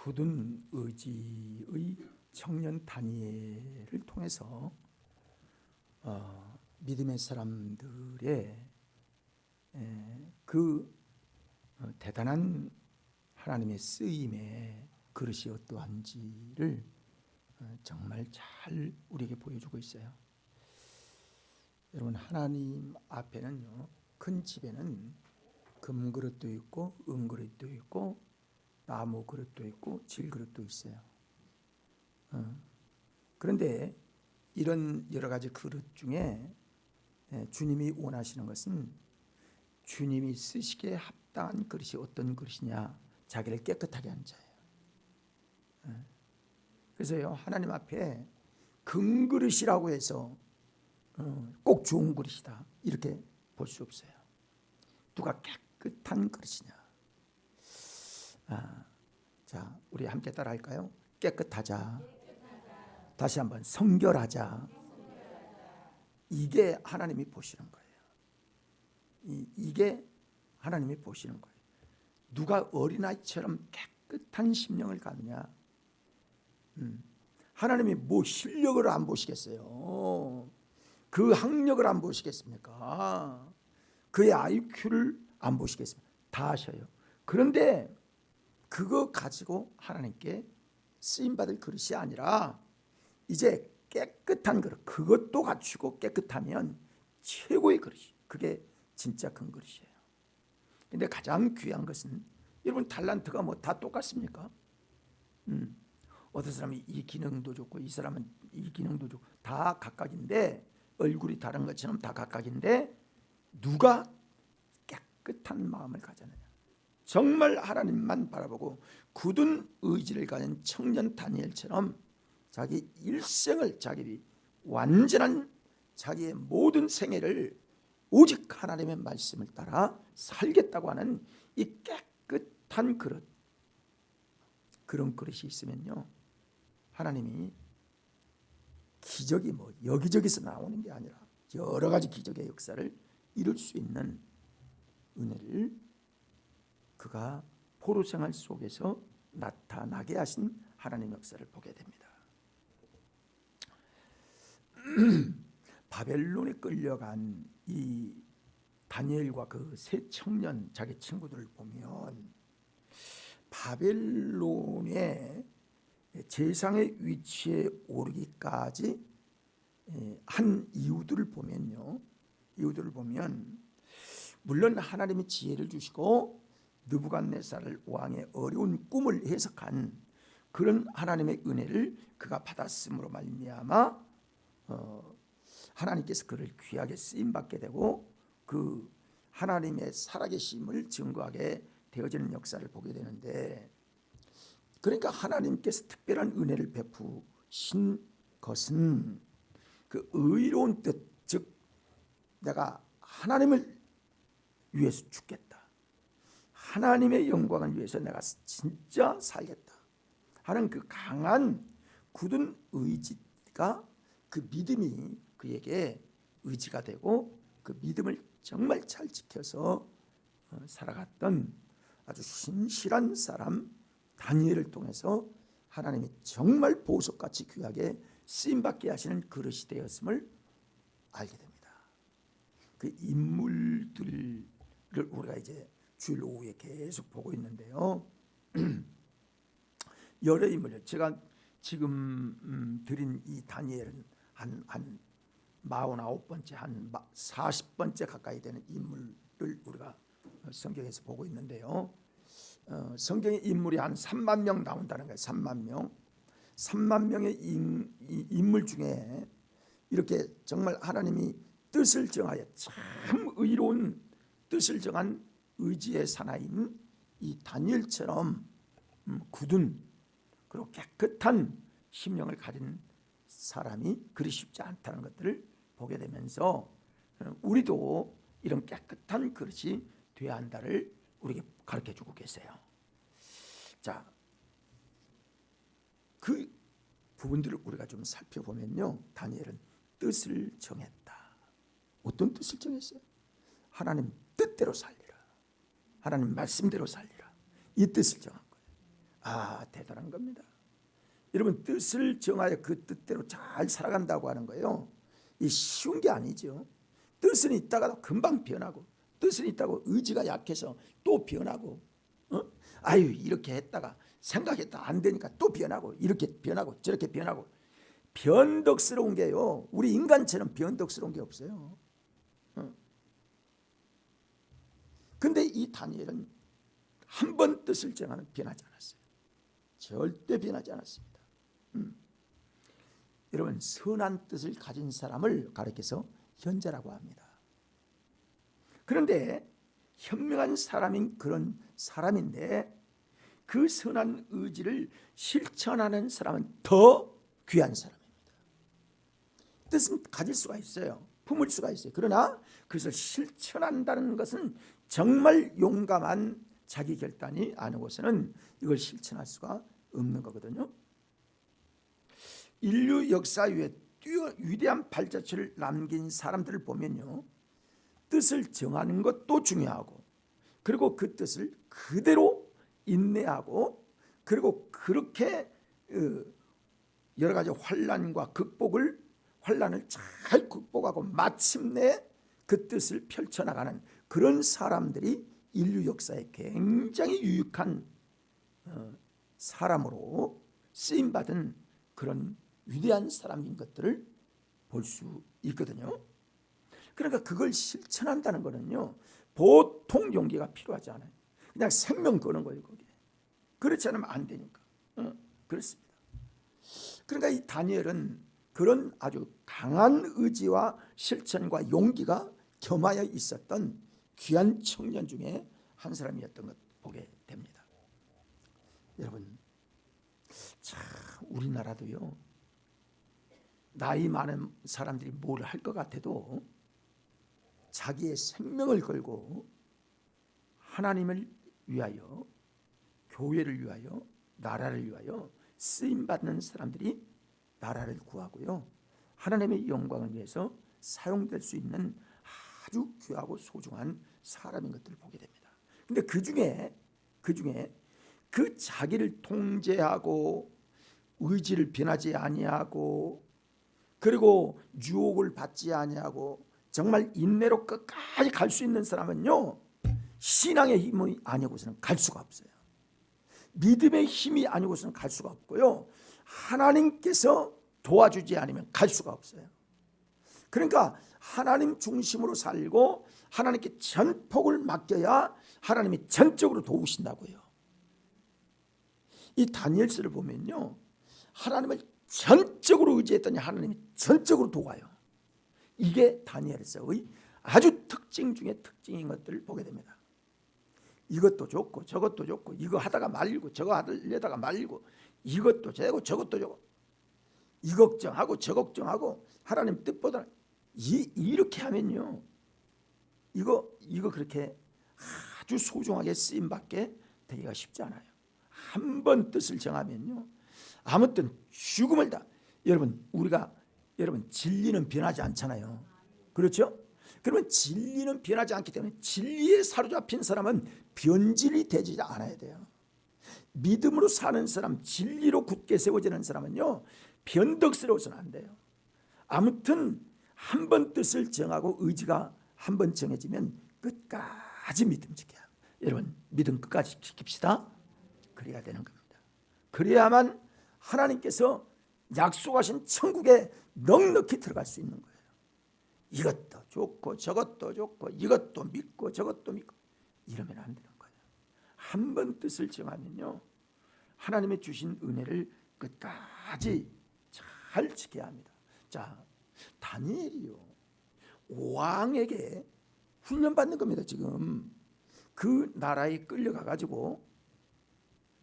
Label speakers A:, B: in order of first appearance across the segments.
A: 굳은 의지의 청년 다니엘을 통해서 믿음의 사람들의 그 대단한 하나님의 쓰임의 그릇이 어떠한지를 정말 잘 우리에게 보여주고 있어요. 여러분, 하나님 앞에는요, 큰 집에는 금그릇도 있고 은그릇도 있고 나무 그릇도 있고 질그릇도 있어요. 그런데 이런 여러 가지 그릇 중에 주님이 원하시는 것은 주님이 쓰시기에 합당한 그릇이 어떤 그릇이냐, 자기를 깨끗하게 한 자예요. 그래서요, 하나님 앞에 금그릇이라고 해서 꼭 좋은 그릇이다 이렇게 볼 수 없어요. 누가 깨끗한 그릇이냐. 자, 우리 함께 따라 할까요? 깨끗하자. 다시 한번 성결하자. 이게 하나님이 보시는 거예요. 이게 하나님이 보시는 거예요. 누가 어린아이처럼 깨끗한 심령을 가느냐. 하나님이 뭐 실력을 안 보시겠어요? 그 학력을 안 보시겠습니까? 그의 IQ를 안 보시겠습니까? 다 아셔요. 그런데 그거 가지고 하나님께 쓰임받을 그릇이 아니라 이제 깨끗한 그릇, 그것도 갖추고 깨끗하면 최고의 그릇이, 그게 진짜 큰 그릇이에요. 근데 가장 귀한 것은, 여러분 달란트가 뭐 다 똑같습니까? 어떤 사람이 이 기능도 좋고 이 사람은 이 기능도 좋고 다 각각인데, 얼굴이 다른 것처럼 다 각각인데 누가 깨끗한 마음을 가졌느냐, 정말 하나님만 바라보고 굳은 의지를 가진 청년 다니엘처럼 자기 일생을, 자기 완전한 자기의 모든 생애를 오직 하나님의 말씀을 따라 살겠다고 하는 이 깨끗한 그릇, 그런 그릇이 있으면요, 하나님이 기적이 뭐 여기저기서 나오는 게 아니라 여러 가지 기적의 역사를 이룰 수 있는 은혜를 그가 포로 생활 속에서 나타나게 하신 하나님의 역사를 보게 됩니다. 바벨론에 끌려간 이 다니엘과 그 세 청년 자기 친구들을 보면, 바벨론의 제상의 위치에 오르기까지 한 이유들을 보면요, 이유들을 보면 물론 하나님이 지혜를 주시고 느부갓네살 왕의 어려운 꿈을 해석한 그런 하나님의 은혜를 그가 받았음으로 말미암아 하나님께서 그를 귀하게 쓰임받게 되고 그 하나님의 살아계심을 증거하게 되어지는 역사를 보게 되는데, 그러니까 하나님께서 특별한 은혜를 베푸신 것은 그 의로운 뜻, 즉 내가 하나님을 위해서 죽겠다, 하나님의 영광을 위해서 내가 진짜 살겠다 하는 그 강한 굳은 의지가, 그 믿음이 그에게 의지가 되고 그 믿음을 정말 잘 지켜서 살아갔던 아주 신실한 사람 다니엘을 통해서 하나님이 정말 보석같이 귀하게 쓰임받게 하시는 그릇이 되었음을 알게 됩니다. 그 인물들을 우리가 이제 주일 오후에 계속 보고 있는데요, 여러 인물이요. 제가 지금 드린 이 다니엘은 한 49번째, 한 40번째 가까이 되는 인물을 우리가 성경에서 보고 있는데요, 성경의 인물이 한 3만 명 나온다는 거예요. 3만 명. 3만 명의 인물 중에 이렇게 정말 하나님이 뜻을 정하여 참 의로운 뜻을 정한 의지의 사나이인 이 다니엘처럼 굳은 그리고 깨끗한 심령을 가진 사람이 그리 쉽지 않다는 것들을 보게 되면서 우리도 이런 깨끗한 그릇이 되어야 한다를 우리에게 가르쳐주고 계세요. 자, 그 부분들을 우리가 좀 살펴보면요, 다니엘은 뜻을 정했다. 어떤 뜻을 정했어요? 하나님 뜻대로 살리라, 하나님 말씀대로 살리라, 이 뜻을 정한 거예요. 대단한 겁니다. 여러분, 뜻을 정하여 그 뜻대로 잘 살아간다고 하는 거예요. 이 쉬운 게 아니죠. 뜻은 있다가도 금방 변하고, 뜻은 있다고 의지가 약해서 또 변하고, 이렇게 했다가 생각했다 안 되니까 또 변하고, 이렇게 변하고 저렇게 변하고. 변덕스러운 게요, 우리 인간처럼 변덕스러운 게 없어요. 근데 이 다니엘은 한 번 뜻을 정하면 변하지 않았어요. 절대 변하지 않았습니다. 여러분, 선한 뜻을 가진 사람을 가리켜서 현자라고 합니다. 그런데 현명한 사람인 그런 사람인데 그 선한 의지를 실천하는 사람은 더 귀한 사람입니다. 뜻은 가질 수가 있어요. 품을 수가 있어요. 그러나 그것을 실천한다는 것은 정말 용감한 자기 결단이 아니고서는 이걸 실천할 수가 없는 거거든요. 인류 역사 위에 위대한 발자취를 남긴 사람들을 보면요, 뜻을 정하는 것도 중요하고, 그리고 그 뜻을 그대로 인내하고, 그리고 그렇게 여러 가지 환란을 잘 극복하고 마침내 그 뜻을 펼쳐나가는 그런 사람들이 인류 역사에 굉장히 유익한 사람으로 쓰임받은 그런 위대한 사람인 것들을 볼 수 있거든요. 그러니까 그걸 실천한다는 것은요, 보통 용기가 필요하지 않아요. 그냥 생명 거는 거예요, 거기에. 그렇지 않으면 안 되니까. 그렇습니다. 그러니까 이 다니엘은 그런 아주 강한 의지와 실천과 용기가 겸하여 있었던 귀한 청년 중에 한 사람이었던 것 보게 됩니다. 여러분, 참 우리나라도요, 나이 많은 사람들이 뭘 할 것 같아도 자기의 생명을 걸고 하나님을 위하여, 교회를 위하여, 나라를 위하여 쓰임받는 사람들이 나라를 구하고요, 하나님의 영광을 위해서 사용될 수 있는 아주 귀하고 소중한 사람인 것들을 보게 됩니다. 근데 그 중에 그 자기를 통제하고 의지를 변하지 아니하고, 그리고 유혹을 받지 아니하고 정말 인내로 끝까지 갈 수 있는 사람은요, 신앙의 힘이 아니고서는 갈 수가 없어요. 믿음의 힘이 아니고서는 갈 수가 없고요, 하나님께서 도와주지 않으면 갈 수가 없어요. 그러니까 하나님 중심으로 살고 하나님께 전폭을 맡겨야 하나님이 전적으로 도우신다고요. 이 다니엘서를 보면요, 하나님을 전적으로 의지했더니 하나님이 전적으로 도와요. 이게 다니엘서의 아주 특징 중에 특징인 것들을 보게 됩니다. 이것도 좋고 저것도 좋고, 이거 하다가 말고 저거 하려다가 말고, 이것도 되고 저것도 되고, 이 걱정하고 저 걱정하고, 하나님 뜻보다 이렇게 하면요, 이거 그렇게 아주 소중하게 쓰임받게 되기가 쉽지 않아요. 한 번 뜻을 정하면요, 아무튼 죽음을 다. 여러분 진리는 변하지 않잖아요. 그렇죠? 그러면 진리는 변하지 않기 때문에 진리에 사로잡힌 사람은 변질이 되지 않아야 돼요. 믿음으로 사는 사람, 진리로 굳게 세워지는 사람은요, 변덕스러워서는 안 돼요. 아무튼 한 번 뜻을 정하고 의지가 한 번 정해지면 끝까지 믿음 지켜야 합니다. 여러분, 믿음 끝까지 지킵시다. 그래야 되는 겁니다. 그래야만 하나님께서 약속하신 천국에 넉넉히 들어갈 수 있는 거예요. 이것도 좋고 저것도 좋고, 이것도 믿고 저것도 믿고, 이러면 안 되는 거예요. 한 번 뜻을 정하면요, 하나님의 주신 은혜를 끝까지 잘 지켜야 합니다. 자, 다니엘이요, 왕에게 훈련받는 겁니다. 지금 그 나라에 끌려가가지고,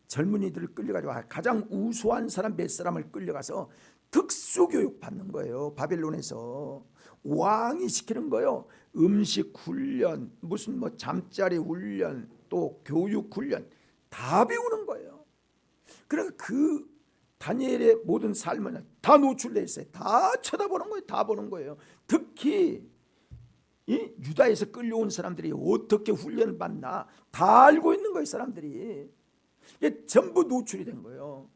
A: 젊은이들을 끌려가지고 가장 우수한 사람 몇 사람을 끌려가서 특수교육 받는 거예요. 바벨론에서 왕이 시키는 거예요. 음식 훈련, 무슨 잠자리 훈련, 또 교육 훈련 다 배우는 거예요. 그러니까 그 다니엘의 모든 삶은 다 노출돼 있어요. 다 쳐다보는 거예요. 다 보는 거예요. 특히 이 유다에서 끌려온 사람들이 어떻게 훈련을 받나 다 알고 있는 거예요. 사람들이. 이게 전부 노출이 된 거예요.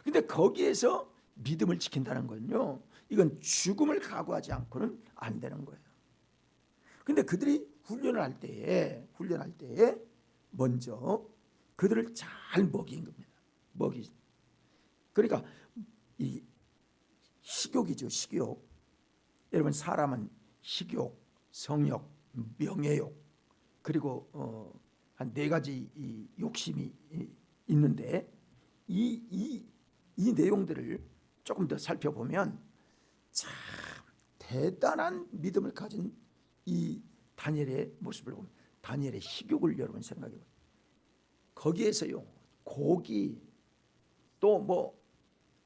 A: 근데 거기에서 믿음을 지킨다는 건요, 이건 죽음을 각오하지 않고는 안 되는 거예요. 근데 그들이 훈련을 할 때에 먼저 그들을 잘 먹인 겁니다. 그러니까 이 식욕이죠, 식욕. 여러분, 사람은 식욕, 성욕, 명예욕, 그리고 한 4가지 이 욕심이 있는데 이 내용들을 조금 더 살펴보면 참 대단한 믿음을 가진 이 다니엘의 모습을 보면, 다니엘의 식욕을 여러분 생각해 보세요. 거기에서요, 고기, 또 뭐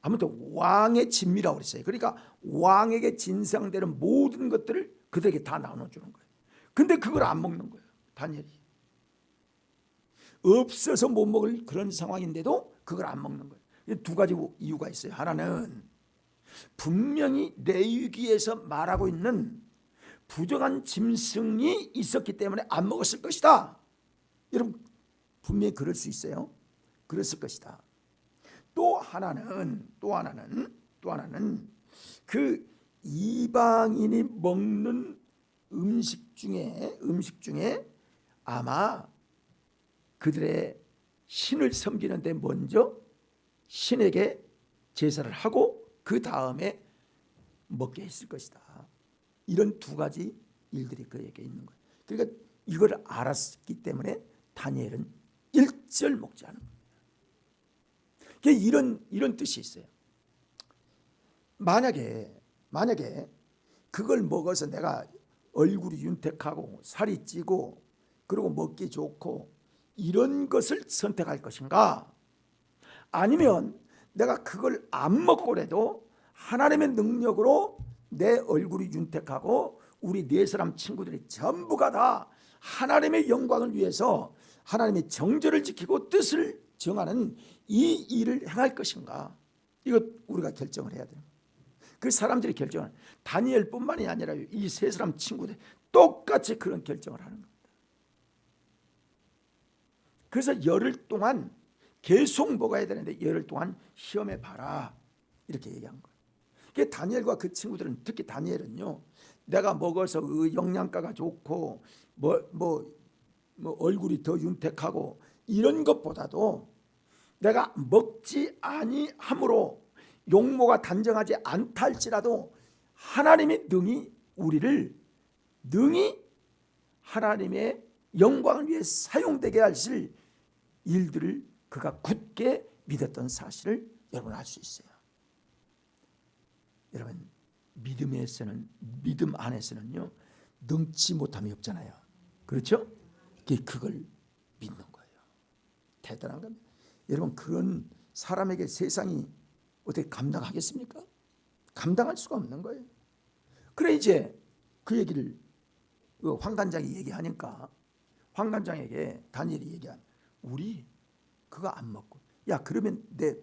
A: 아무튼 왕의 진미라고 그랬어요. 그러니까 왕에게 진상되는 모든 것들을 그들에게 다 나눠주는 거예요. 근데 그걸 안 먹는 거예요, 다니엘이. 없어서 못 먹을 그런 상황인데도 그걸 안 먹는 거예요. 2가지 이유가 있어요. 하나는 분명히 레위기에서 말하고 있는 부정한 짐승이 있었기 때문에 안 먹었을 것이다. 여러분, 분명히 그럴 수 있어요. 그랬을 것이다. 또 하나는 그 이방인이 먹는 음식 중에 아마 그들의 신을 섬기는데 먼저 신에게 제사를 하고 그 다음에 먹게 했을 것이다. 이런 2가지 일들이 그에게 있는 거예요. 그러니까 이걸 알았기 때문에 다니엘은 일절 먹지 않은 거예요. 이런 뜻이 있어요. 만약에 그걸 먹어서 내가 얼굴이 윤택하고 살이 찌고 그리고 먹기 좋고 이런 것을 선택할 것인가, 아니면 내가 그걸 안 먹고라도 하나님의 능력으로 내 얼굴이 윤택하고 우리 4사람 친구들이 전부가 다 하나님의 영광을 위해서 하나님의 정죄를 지키고 뜻을 정하는 이 일을 행할 것인가, 이거 우리가 결정을 해야 돼요. 그 사람들이 결정을, 다니엘뿐만이 아니라 이 3사람 친구들 똑같이 그런 결정을 하는 겁니다. 그래서 열흘 동안 계속 먹어야 되는데 열흘 동안 시험해 봐라, 이렇게 얘기한 거예요. 그러니까 다니엘과 그 친구들은, 특히 다니엘은요, 내가 먹어서 영양가가 좋고 뭐 얼굴이 더 윤택하고 이런 것보다도 내가 먹지 아니함으로 용모가 단정하지 않다 할지라도 하나님이 우리를 능히 하나님의 영광을 위해 사용되게 하실 일들을 그가 굳게 믿었던 사실을 여러분 알 수 있어요. 여러분, 믿음 안에서는요, 능치 못함이 없잖아요. 그렇죠? 그걸 믿는 거예요. 대단한 겁니다. 여러분, 그런 사람에게 세상이 어떻게 감당하겠습니까? 감당할 수가 없는 거예요. 그래, 이제 그 얘기를 황관장이 얘기하니까 황관장에게 다니엘이 얘기한, 우리 그거 안 먹고, 야, 그러면 내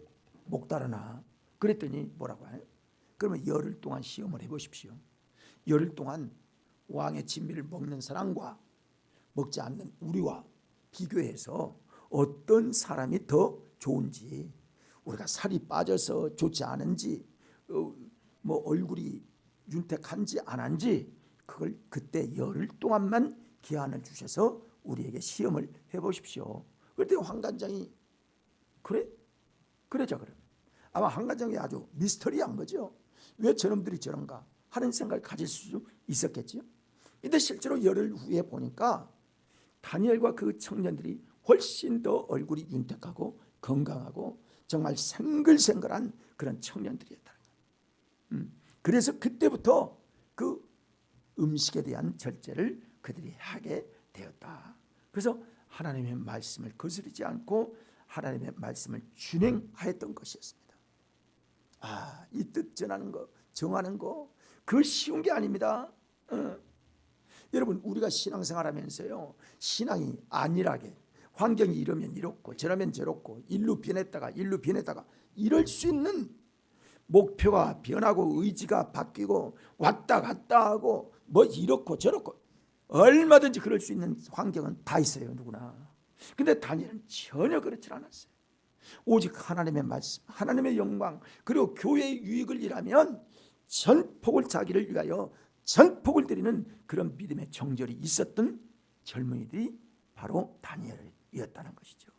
A: 목 달아나. 그랬더니 뭐라고 해요? 그러면 열흘 동안 시험을 해보십시오. 열흘 동안 왕의 진미를 먹는 사람과 먹지 않는 우리와 비교해서 어떤 사람이 더 좋은지, 우리가 살이 빠져서 좋지 않은지, 뭐 얼굴이 윤택한지 안 한지, 그걸 그때 열흘 동안만 기한을 주셔서 우리에게 시험을 해보십시오. 그때 황관장이 그러자 그러면 아마 황관장이 아주 미스터리한 거죠. 왜 저놈들이 저런가 하는 생각을 가질 수 있었겠죠. 근데 실제로 열흘 후에 보니까 다니엘과 그 청년들이 훨씬 더 얼굴이 윤택하고 건강하고 정말 생글생글한 그런 청년들이었다는 거예요. 그래서 그때부터 그 음식에 대한 절제를 그들이 하게 되었다. 그래서 하나님의 말씀을 거스르지 않고 하나님의 말씀을 준행하였던 것이었습니다. 이 뜻 전하는 거, 정하는 거, 그거 쉬운 게 아닙니다. 여러분, 우리가 신앙생활하면서요, 신앙이 안일하게 환경이 이러면 이렇고 저러면 저렇고 일로 변했다가 이럴 수 있는, 목표가 변하고 의지가 바뀌고 왔다 갔다 하고 뭐 이렇고 저렇고 얼마든지 그럴 수 있는 환경은 다 있어요, 누구나. 근데 다니엘은 전혀 그렇지 않았어요. 오직 하나님의 말씀, 하나님의 영광, 그리고 교회의 유익을 위하면 전폭을 자기를 위하여 전폭을 드리는 그런 믿음의 정절이 있었던 젊은이들이 바로 다니엘이었다는 것이죠.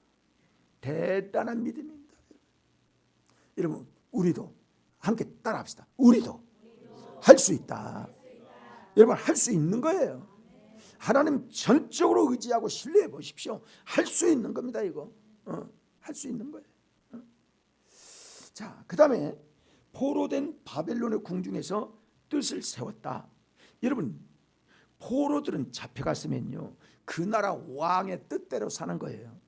A: 대단한 믿음입니다. 여러분, 우리도 함께 따라합시다. 우리도 할 수 있다. 여러분, 할 수 있는 거예요. 하나님 전적으로 의지하고 신뢰해 보십시오. 할 수 있는 겁니다. 이거 할 수 있는 거예요. 자, 그 다음에 포로된 바벨론의 궁중에서 뜻을 세웠다. 여러분, 포로들은 잡혀갔으면요 그 나라 왕의 뜻대로 사는 거예요.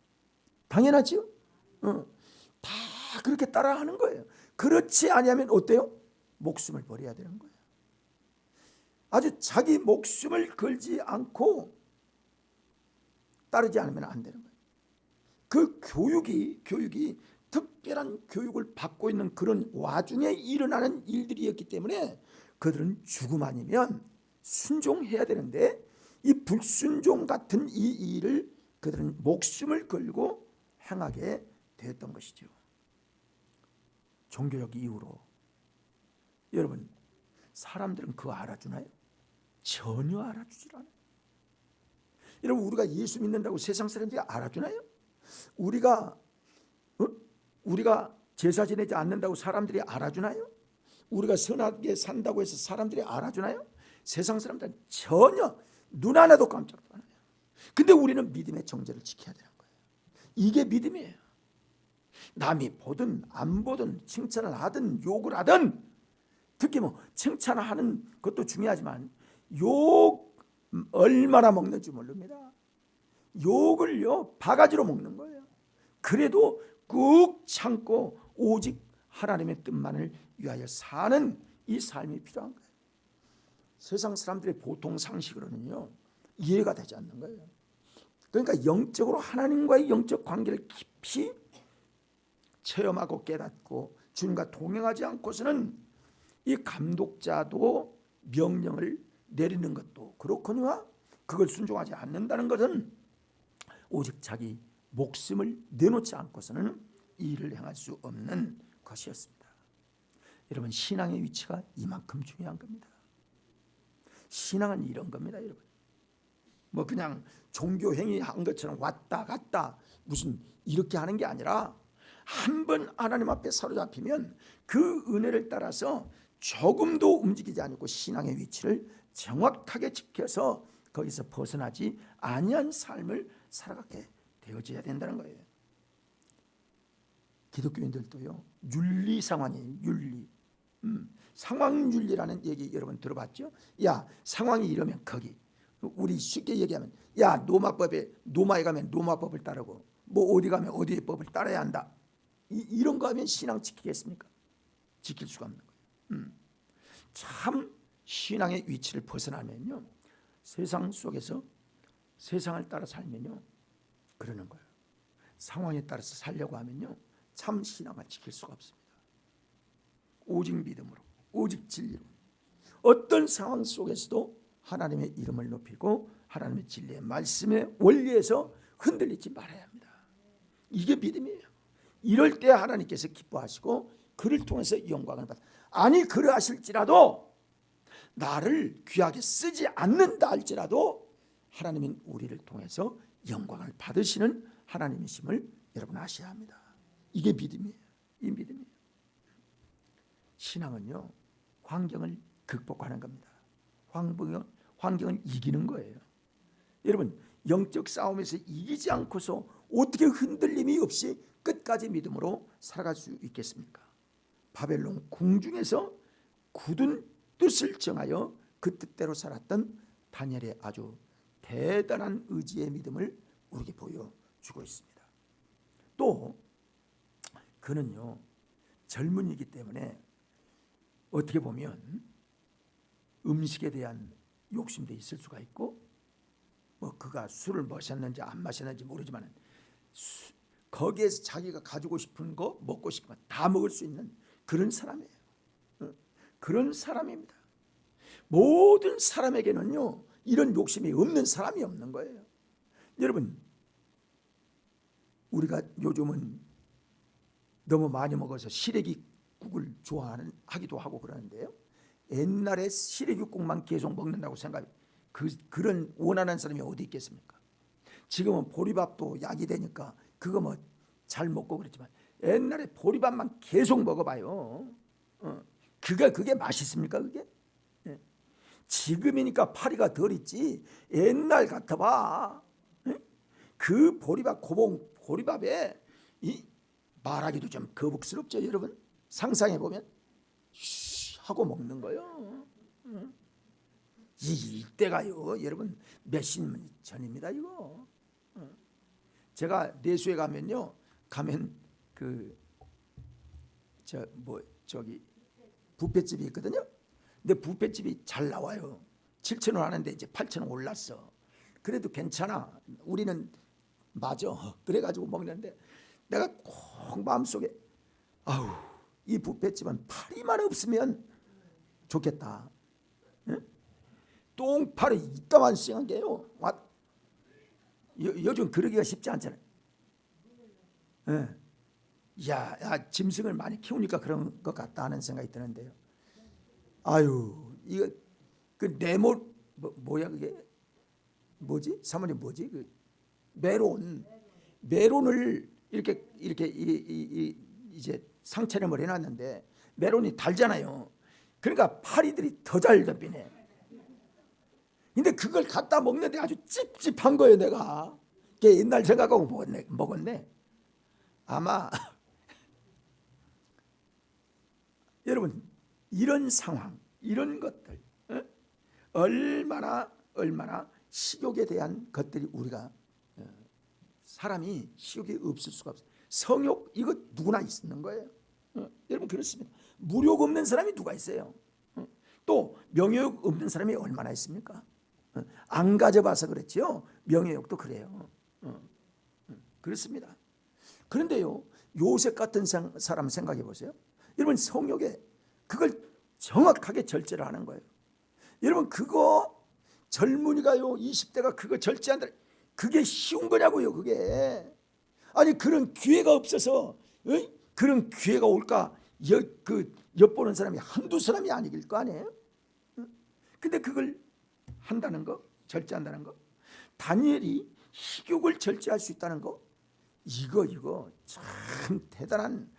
A: 당연하죠. 다 그렇게 따라하는 거예요. 그렇지 아니하면 어때요? 목숨을 버려야 되는 거예요. 아주 자기 목숨을 걸지 않고 따르지 않으면 안 되는 거예요. 그 교육이 특별한 교육을 받고 있는 그런 와중에 일어나는 일들이었기 때문에 그들은 죽음 아니면 순종해야 되는데 이 불순종 같은 이 일을 그들은 목숨을 걸고 행하게 되었던 것이죠. 종교적 이유로. 여러분, 사람들은 그거 알아주나요? 전혀 알아주질 않아요. 여러분, 우리가 예수 믿는다고 세상 사람들이 알아주나요? 우리가 제사 지내지 않는다고 사람들이 알아주나요? 우리가 선하게 산다고 해서 사람들이 알아주나요? 세상 사람들은 전혀 눈 하나도 깜짝도 안 해요. 근데 우리는 믿음의 정죄를 지켜야 되는 거예요. 이게 믿음이에요. 남이 보든 안 보든 칭찬을 하든 욕을 하든, 특히 칭찬하는 것도 중요하지만 욕 얼마나 먹는지 모릅니다. 욕을요 바가지로 먹는 거예요. 그래도 꾹 참고 오직 하나님의 뜻만을 위하여 사는 이 삶이 필요한 거예요. 세상 사람들의 보통 상식으로는요 이해가 되지 않는 거예요. 그러니까 영적으로 하나님과의 영적 관계를 깊이 체험하고 깨닫고 주님과 동행하지 않고서는 이 감독자도 명령을 내리는 것도 그렇거니와 그걸 순종하지 않는다는 것은 오직 자기 목숨을 내놓지 않고서는 이 일을 행할 수 없는 것이었습니다. 여러분, 신앙의 위치가 이만큼 중요한 겁니다. 신앙은 이런 겁니다. 여러분, 그냥 종교 행위 한 것처럼 왔다 갔다 무슨 이렇게 하는 게 아니라 한 번 하나님 앞에 사로잡히면 그 은혜를 따라서 조금도 움직이지 않고 신앙의 위치를 정확하게 지켜서 거기서 벗어나지 아니한 삶을 살아가게 되어져야 된다는 거예요. 기독교인들도요 윤리 상황이에요. 윤리. 상황윤리라는 얘기 여러분 들어봤죠? 야, 상황이 이러면 거기. 우리 쉽게 얘기하면 야, 노마에 가면 노마법을 따르고 어디 가면 어디의 법을 따라야 한다. 이런 거 하면 신앙 지키겠습니까? 지킬 수가 없는 거예요. 참 신앙의 위치를 벗어나면요 세상 속에서 세상을 따라 살면요 그러는 거예요. 상황에 따라서 살려고 하면요 참 신앙을 지킬 수가 없습니다. 오직 믿음으로, 오직 진리로 어떤 상황 속에서도 하나님의 이름을 높이고 하나님의 진리의 말씀의 원리에서 흔들리지 말아야 합니다. 이게 믿음이에요. 이럴 때 하나님께서 기뻐하시고 그를 통해서 영광을 받아. 아니 그러하실지라도 나를 귀하게 쓰지 않는다 할지라도 하나님은 우리를 통해서 영광을 받으시는 하나님이심을 여러분 아셔야 합니다. 이게 믿음이에요. 이 믿음이에요. 신앙은요 환경을 극복하는 겁니다. 환경을 이기는 거예요. 여러분, 영적 싸움에서 이기지 않고서 어떻게 흔들림이 없이 끝까지 믿음으로 살아갈 수 있겠습니까? 바벨론 궁중에서 굳은 뜻을 정하여 그 뜻대로 살았던 다니엘의 아주 대단한 의지의 믿음을 우리에게 보여주고 있습니다. 또 그는요 젊은이기 때문에 어떻게 보면 음식에 대한 욕심도 있을 수가 있고 그가 술을 마셨는지 안 마셨는지 모르지만 거기에서 자기가 가지고 싶은 거 먹고 싶은 거 다 먹을 수 있는 그런 사람이에요. 그런 사람입니다. 모든 사람에게는요 이런 욕심이 없는 사람이 없는 거예요. 여러분, 우리가 요즘은 너무 많이 먹어서 시래기국을 하기도 하고 그러는데요. 옛날에 시래기국만 계속 먹는다고 생각해 그런 원하는 사람이 어디 있겠습니까? 지금은 보리밥도 약이 되니까 그거 뭐 잘 먹고 그랬지만 옛날에 보리밥만 계속 먹어봐요. 그게 맛있습니까 그게? 예. 지금이니까 파리가 덜 있지 옛날 같아봐. 예? 그 보리밥 고봉 보리밥에 말하기도 좀 거북스럽죠 여러분. 상상해보면 하고 먹는 거예요. 이때가요 여러분 몇십 년 전입니다 이거. 제가 내수에 가면요 저기 뷔페집이 있거든요. 근데 뷔페집이 잘 나와요. 7,000원 하는데 이제 8,000원 올랐어. 그래도 괜찮아. 우리는 맞아. 그래가지고 먹는데 내가 꼭 마음속에 아우 이 뷔페집은 파리만 없으면 좋겠다. 응? 똥파리 이따만 싱한 게요. 요즘 그러기가 쉽지 않잖아요. 예. 야, 짐승을 많이 키우니까 그런 것 같다 하는 생각이 드는데요. 아유, 이거 그 네모 뭐야 그게 뭐지? 사모님 뭐지? 그 메론을 이렇게 이제 상차림을 해놨는데 메론이 달잖아요. 그러니까 파리들이 더 잘 덮이네. 근데 그걸 갖다 먹는데 아주 찝찝한 거예요 내가. 그게 옛날 생각하고 먹었네. 아마 여러분 이런 상황 이런 것들 얼마나 식욕에 대한 것들이 우리가 사람이 식욕이 없을 수가 없어요. 성욕 이거 누구나 있는 거예요. 여러분 그렇습니다. 무욕 없는 사람이 누가 있어요? 또 명예욕 없는 사람이 얼마나 있습니까? 안 가져봐서 그랬죠. 명예욕도 그래요. 그렇습니다. 그런데요 요셉 같은 사람 생각해 보세요. 여러분 성욕에 그걸 정확하게 절제를 하는 거예요. 여러분 그거 젊은이가요 20대가 그거 절제한다 그게 쉬운 거냐고요. 그게 아니 그런 기회가 없어서 그런 기회가 올까 엿보는 사람이 한두 사람이 아닐 거 아니에요. 근데 그걸 한다는 거 절제한다는 거 다니엘이 식욕을 절제할 수 있다는 거 이거 참 대단한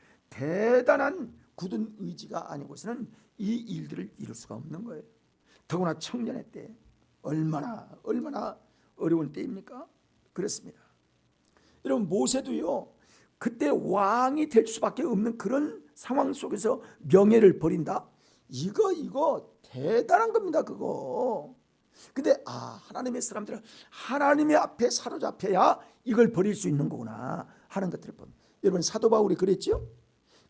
A: 굳은 의지가 아니고서는 이 일들을 이룰 수가 없는 거예요. 더구나 청년의 때 얼마나 어려운 때입니까? 그렇습니다. 여러분 모세도요 그때 왕이 될 수밖에 없는 그런 상황 속에서 명예를 버린다? 이거 대단한 겁니다 그거. 근데 하나님의 사람들은 하나님의 앞에 사로잡혀야 이걸 버릴 수 있는 거구나 하는 것들을 봅니다. 여러분 사도 바울이 그랬죠?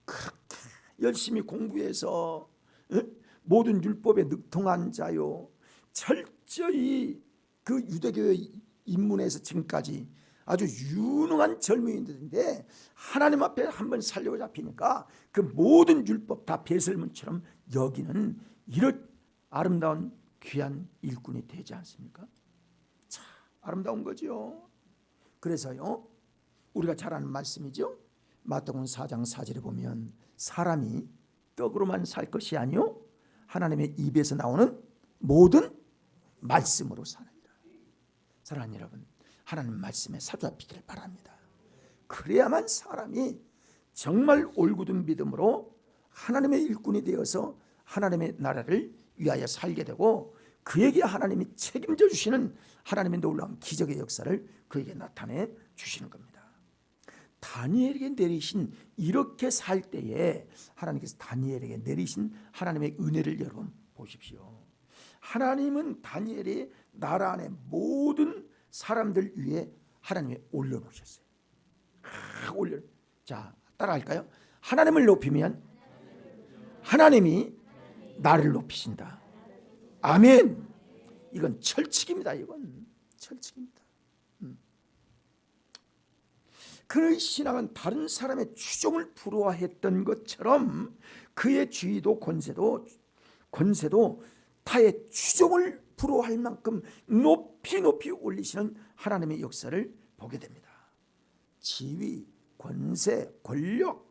A: 그렇게 열심히 공부해서 모든 율법에 능통한 자요 철저히 그 유대교의 입문에서 지금까지 아주 유능한 젊은이들인데 하나님 앞에 한번 살려고 잡히니까 그 모든 율법 다 배설문처럼 여기는 이런 아름다운 귀한 일꾼이 되지 않습니까? 참 아름다운 거죠. 그래서요 우리가 잘 아는 말씀이죠. 마태복음 4장 4절에 보면 사람이 떡으로만 살 것이 아니요 하나님의 입에서 나오는 모든 말씀으로 사느니라. 사랑하는 여러분 하나님 말씀에 사로잡히기를 바랍니다. 그래야만 사람이 정말 올곧은 믿음으로 하나님의 일꾼이 되어서 하나님의 나라를 위하여 살게 되고 그에게 하나님이 책임져 주시는 하나님의 놀라운 기적의 역사를 그에게 나타내 주시는 겁니다. 다니엘에게 내리신 이렇게 살 때에 하나님께서 다니엘에게 내리신 하나님의 은혜를 여러분 보십시오. 하나님은 다니엘이 나라 안에 모든 사람들 위에 하나님이 올려놓으셨어요. 자 따라할까요? 하나님을 높이면 하나님이 나를 높이신다. 아멘. 이건 철칙입니다. 이건 철칙입니다. 그의 신앙은 다른 사람의 추종을 부러워했던 것처럼 그의 지위도 권세도 타의 추종을 부러워할 만큼 높이 올리시는 하나님의 역사를 보게 됩니다. 지위, 권세, 권력,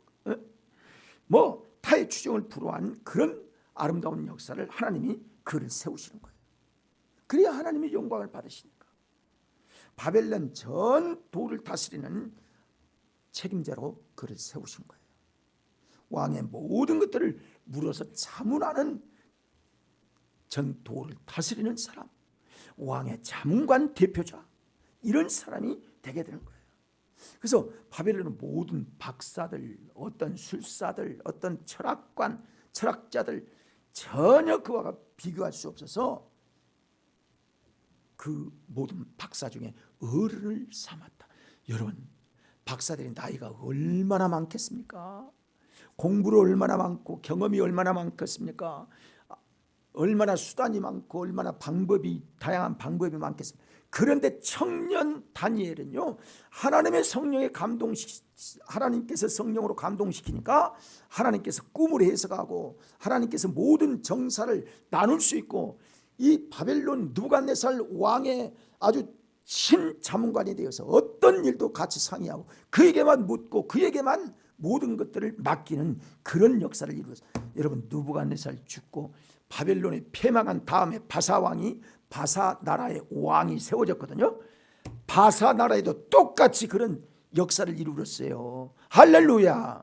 A: 뭐 타의 추종을 불허한 그런 아름다운 역사를 하나님이 그를 세우시는 거예요. 그래야 하나님이 영광을 받으시니까. 바벨론 전 도를 다스리는 책임자로 그를 세우신 거예요. 왕의 모든 것들을 물어서 자문하는 전 도를 다스리는 사람, 왕의 자문관 대표자, 이런 사람이 되게 되는 거예요. 그래서 바벨론은 모든 박사들, 어떤 술사들, 어떤 철학관, 철학자들 전혀 그와 비교할 수 없어서 그 모든 박사 중에 어른을 삼았다. 여러분, 박사들의 나이가 얼마나 많겠습니까? 공부를 얼마나 많고 경험이 얼마나 많겠습니까? 얼마나 수단이 많고 얼마나 다양한 방법이 많겠습니까? 그런데 청년 다니엘은요, 하나님께서 성령으로 감동시키니까 하나님께서 꿈을 해석하고 하나님께서 모든 정사를 나눌 수 있고, 이 바벨론 느부갓네살 왕의 아주 신자문관이 되어서 어떤 일도 같이 상의하고 그에게만 묻고 그에게만 모든 것들을 맡기는 그런 역사를 이루었어요. 여러분, 느부갓네살 죽고 바벨론이 패망한 다음에 바사 나라의 왕이 세워졌거든요. 바사 나라에도 똑같이 그런 역사를 이루었어요. 할렐루야.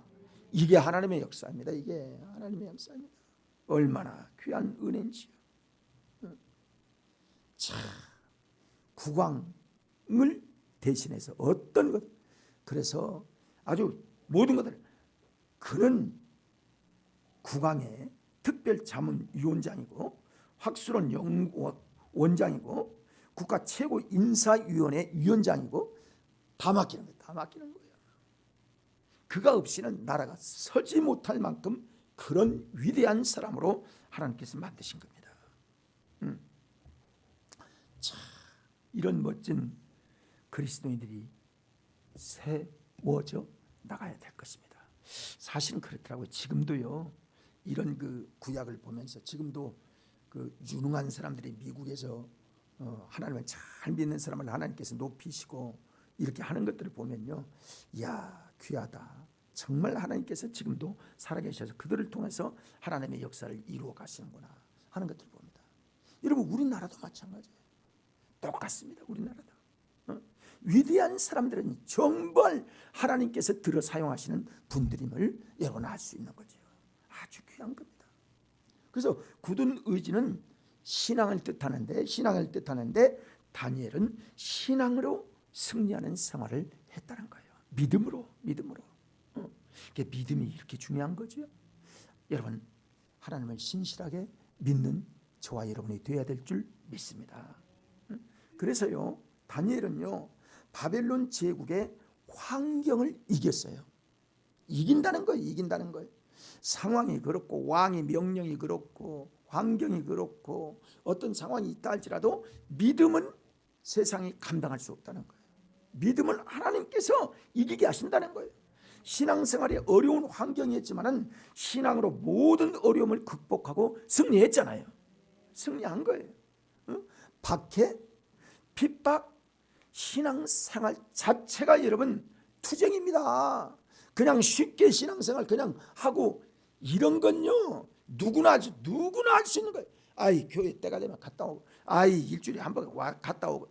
A: 이게 하나님의 역사입니다. 이게 하나님의 역사입니다. 얼마나 귀한 은혜인지요. 자, 국왕을 대신해서 어떤 것, 그래서 아주 모든 것들, 그는 국왕의 특별 자문위원장이고 확수론 원장이고 국가 최고 인사위원회 위원장이고 다 맡기는 거예요. 다 맡기는 거예요. 그가 없이는 나라가 서지 못할 만큼 그런 위대한 사람으로 하나님께서 만드신 겁니다. 자, 이런 멋진 그리스도인들이 세워져 나가야 될 것입니다. 사실은 그렇더라고요. 지금도요, 이런 그 구약을 보면서 지금도 그 유능한 사람들이 미국에서 하나님을 잘 믿는 사람을 하나님께서 높이시고 이렇게 하는 것들을 보면요, 이야, 귀하다. 정말 하나님께서 지금도 살아계셔서 그들을 통해서 하나님의 역사를 이루어 가시는구나 하는 것들을 봅니다. 여러분, 우리나라도 마찬가지예요. 똑같습니다. 우리나라도. 위대한 사람들은 정말 하나님께서 들어 사용하시는 분들임을 여러분 알 수 있는 거죠. 아주 귀한 겁니다. 그래서 굳은 의지는 신앙을 뜻하는데 다니엘은 신앙으로 승리하는 생활을 했다는 거예요. 믿음으로. 믿음이 이렇게 중요한 거죠. 여러분, 하나님을 신실하게 믿는 저와 여러분이 되어야 될 줄 믿습니다. 그래서요, 다니엘은요, 바벨론 제국의 환경을 이겼어요. 이긴다는 거예요. 상황이 그렇고 왕의 명령이 그렇고 환경이 그렇고 어떤 상황이 있다 할지라도 믿음은 세상이 감당할 수 없다는 거예요. 믿음을 하나님께서 이기게 하신다는 거예요. 신앙생활이 어려운 환경이었지만은 신앙으로 모든 어려움을 극복하고 승리했잖아요. 승리한 거예요. 박해, 핍박, 신앙생활 자체가 여러분 투쟁입니다. 그냥 쉽게 신앙생활 그냥 하고 이런 건요, 누구나 할 수 있는 거예요. 아이, 교회 때가 되면 갔다 오고, 아이, 일주일에 한 번 갔다 오고,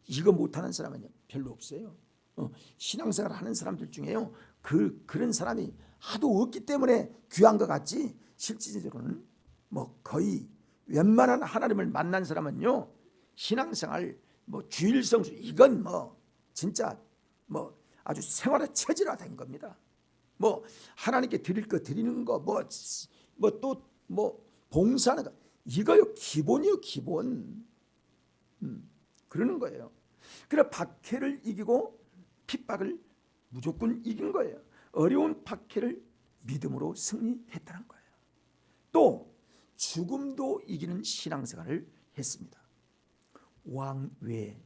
A: 이거 못하는 사람은 별로 없어요. 신앙생활 하는 사람들 중에요, 그런 사람이 하도 없기 때문에 귀한 것 같지, 실질적으로는 뭐 거의 웬만한 하나님을 만난 사람은요, 신앙생활 주일 성수 이건 진짜 아주 생활의 체질화된 겁니다. 하나님께 드릴 거 드리는 거 또 봉사하는 거, 이거요 기본이요, 기본. 그러는 거예요. 그래, 박해를 이기고 핍박을 무조건 이긴 거예요. 어려운 박해를 믿음으로 승리했다는 거예요. 또 죽음도 이기는 신앙생활을 했습니다. 왕 외에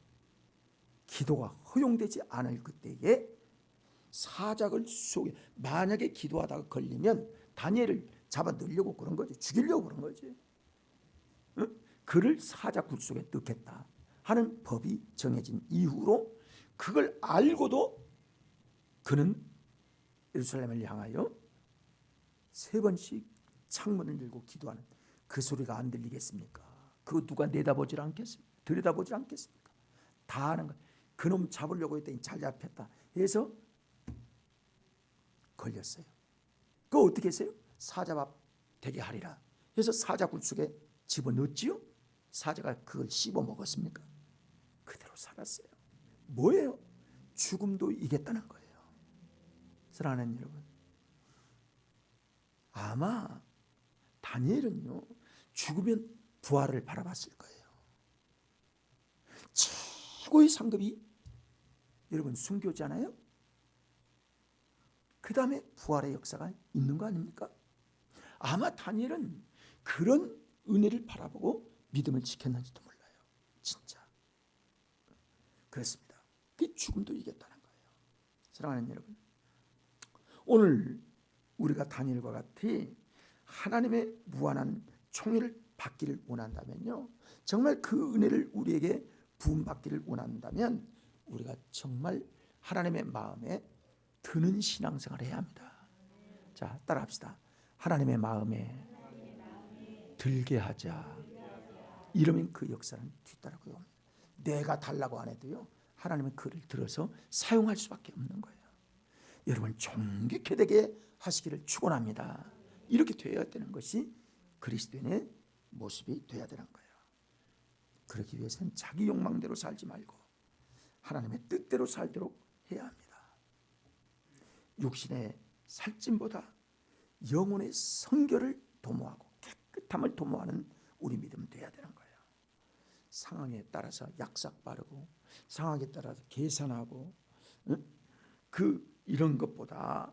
A: 기도가 허용되지 않을 그때에 사자굴 속에 만약에 기도하다가 걸리면 다니엘을 잡아 넣으려고 그런 거죠. 죽이려고 그런 거지. 그를 사자굴 속에 넣겠다 하는 법이 정해진 이후로 그걸 알고도 그는 예루살렘을 향하여 3번씩 창문을 열고 기도하는 그 소리가 안 들리겠습니까? 그거 누가 내다보질 않겠습니까? 들여다보질 않겠습니까? 다 하는 거예요. 그놈 잡으려고 했더니 잘 잡혔다 해서 걸렸어요. 그거 어떻게 했어요? 사자밥 되게 하리라 해서 사자 굴속에 집어넣었지요. 사자가 그걸 씹어 먹었습니까? 그대로 살았어요. 뭐예요? 죽음도 이겼다는 거예요. 사랑하는 여러분, 아마 다니엘은요 죽으면 부활을 바라봤을 거예요. 최고의 상급이 여러분 순교잖아요. 그 다음에 부활의 역사가 있는 거 아닙니까? 아마 다니엘은 그런 은혜를 바라보고 믿음을 지켰는지도 몰라요. 진짜 그렇습니다. 그 죽음도 이겼다는 거예요. 사랑하는 여러분, 오늘 우리가 다니엘과 같이 하나님의 무한한 총애를 받기를 원한다면요, 정말 그 은혜를 우리에게 부음받기를 원한다면 우리가 정말 하나님의 마음에 드는 신앙생활을 해야 합니다. 자, 따라합시다. 하나님의 마음에 들게 하자. 이러면 그 역사는 뒤따르고요. 내가 달라고 안 해도요, 하나님은 그를 들어서 사용할 수밖에 없는 거예요. 여러분 존귀케 되게 하시기를 축원합니다. 이렇게 되어야 되는 것이 그리스도인의 모습이 되어야 되는 거예요. 그러기 위해서는 자기 욕망대로 살지 말고 하나님의 뜻대로 살도록 해야 합니다. 육신의 살찜보다 영혼의 성결을 도모하고 깨끗함을 도모하는 우리 믿음 돼야 되는 거예요. 상황에 따라서 약삭 바르고 상황에 따라서 계산하고 이런 것보다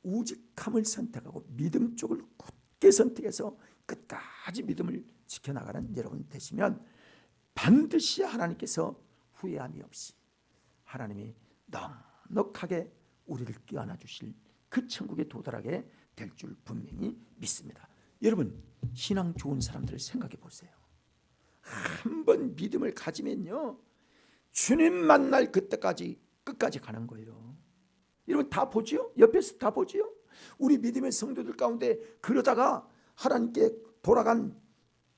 A: 우직함을 선택하고 믿음 쪽을 굳게 선택해서 끝까지 믿음을 지켜나가는 여러분 되시면 반드시 하나님께서 후회함이 없이 하나님이 넉넉하게 우리를 껴안아 주실 그 천국에 도달하게 될 줄 분명히 믿습니다. 여러분 신앙 좋은 사람들을 생각해 보세요. 한번 믿음을 가지면요 주님 만날 그때까지 끝까지 가는 거예요. 여러분 다 보지요? 옆에서 다 보지요? 우리 믿음의 성도들 가운데 그러다가 하나님께 돌아간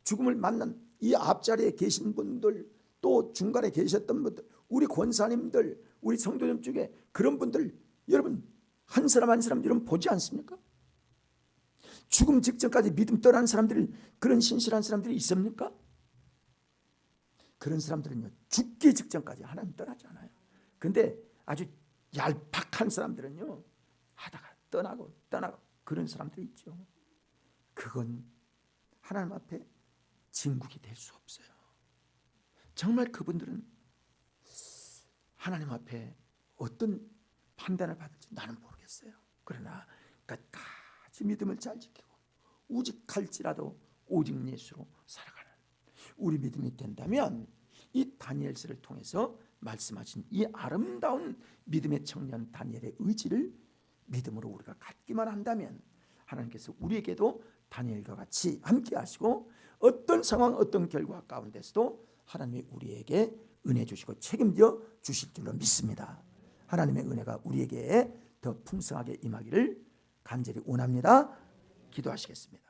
A: 죽음을 만난 이 앞자리에 계신 분들, 또 중간에 계셨던 분들, 우리 권사님들, 우리 성도님 중에 그런 분들 여러분 한 사람 한 사람 여러분 보지 않습니까? 죽음 직전까지 믿음 떠난 사람들, 그런 신실한 사람들이 있습니까? 그런 사람들은요 죽기 직전까지 하나님 떠나지 않아요. 근데 아주 얄팍한 사람들은요 하다가 떠나고 그런 사람들이 있죠. 그건 하나님 앞에 진국이 될 수 없어요. 정말 그분들은 하나님 앞에 어떤 판단을 받을지 나는 모르겠어요. 그러나 끝까지 믿음을 잘 지키고 우직할지라도 오직 예수로 살아가는 우리 믿음이 된다면 이 다니엘서를 통해서 말씀하신 이 아름다운 믿음의 청년 다니엘의 의지를 믿음으로 우리가 갖기만 한다면 하나님께서 우리에게도 다니엘과 같이 함께 하시고 어떤 상황 어떤 결과 가운데서도 하나님이 우리에게 은혜 주시고 책임져 주실 줄로 믿습니다. 하나님의 은혜가 우리에게 더 풍성하게 임하기를 간절히 원합니다. 기도하시겠습니다.